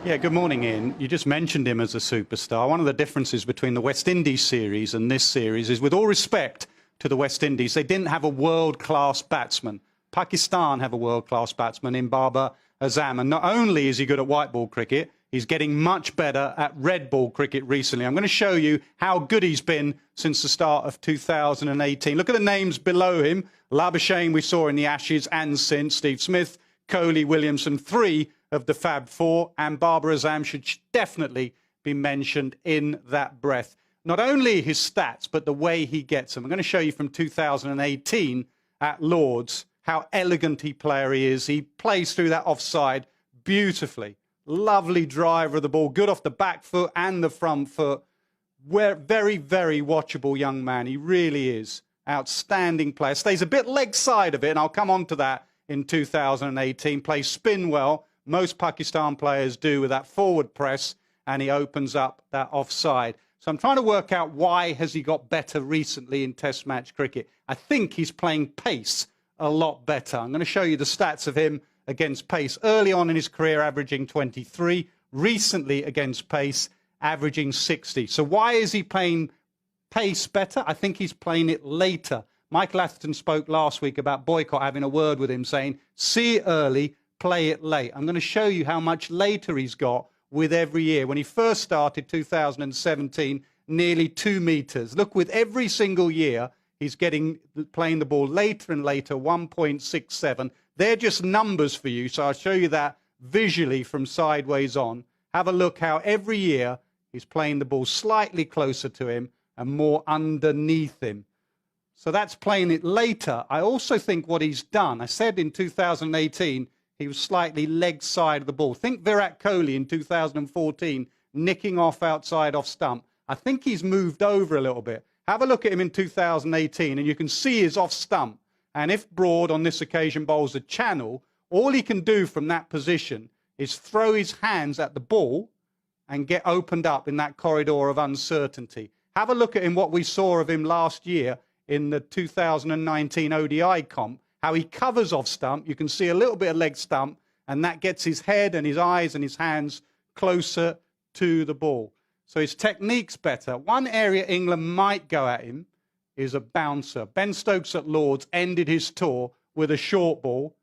Yeah, good morning, Ian. You just mentioned him as a superstar. One of the differences between the West Indies series and this series is, with all respect to the West Indies, they didn't have a world-class batsman. Pakistan have a world-class batsman in Babar Azam. And not only is he good at white ball cricket, he's getting much better at red ball cricket recently. I'm going to show you how good he's been since the start of 2018. Look at the names below him. Labuschagne we saw in the Ashes and since. Steve Smith, Kohli, Williamson, three of the Fab Four, and Babar Azam should definitely be mentioned in that breath. Not only his stats, but the way he gets them. I'm going to show you from 2018 at Lord's how elegant a player he is. He plays through that offside beautifully. Lovely driver of the ball, good off the back foot and the front foot. Very, very watchable young man. He really is. Outstanding player. Stays a bit leg side of it, and I'll come on to that in 2018. Plays spin well. Most Pakistan players do with that forward press, and he opens up that offside. So I'm trying to work out why has he got better recently in Test match cricket. I think he's playing pace a lot better. I'm going to show you the stats of him against pace. Early on in his career, averaging 23. Recently against pace, averaging 60. So why is he playing pace better? I think he's playing it later. Michael Atherton spoke last week about Boycott having a word with him saying, see it early, play it late. I'm going to show you how much later he's got with every year. When he first started, 2017, nearly 2 meters. Look, with every single year, he's playing the ball later and later, 1.67. They're just numbers for you, so I'll show you that visually from sideways on. Have a look how every year he's playing the ball slightly closer to him and more underneath him. So that's playing it later. I also think what he's done, I said in 2018, he was slightly leg side of the ball. Think Virat Kohli in 2014, nicking off outside off stump. I think he's moved over a little bit. Have a look at him in 2018, and you can see his off stump. And if Broad, on this occasion, bowls a channel, all he can do from that position is throw his hands at the ball and get opened up in that corridor of uncertainty. Have a look at him, what we saw of him last year in the 2019 ODI comp, how he covers off stump. You can see a little bit of leg stump, and that gets his head and his eyes and his hands closer to the ball. So his technique's better. One area England might go at him is a bouncer. Ben Stokes at Lord's ended his tour with a short ball.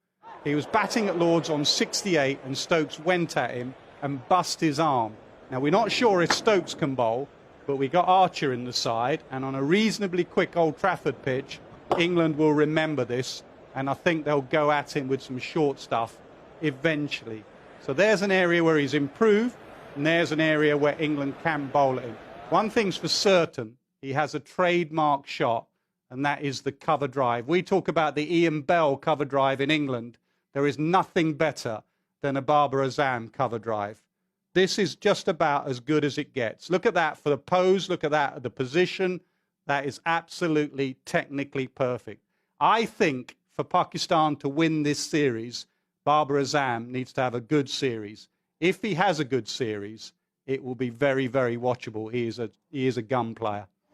He was batting at Lord's on 68, and Stokes went at him and bust his arm. Now, we're not sure if Stokes can bowl, but we got Archer in the side, and on a reasonably quick Old Trafford pitch, England will remember this, and I think they'll go at him with some short stuff eventually. So there's an area where he's improved, and there's an area where England can bowl at him. One thing's for certain, he has a trademark shot, and that is the cover drive. We talk about the Ian Bell cover drive in England. There is nothing better than a Babar Azam cover drive. This is just about as good as it gets. Look at that for the pose. Look at that at the position. That is absolutely technically perfect. I think for Pakistan to win this series, Babar Azam needs to have a good series. If he has a good series, it will be very, very watchable. He is a gun player.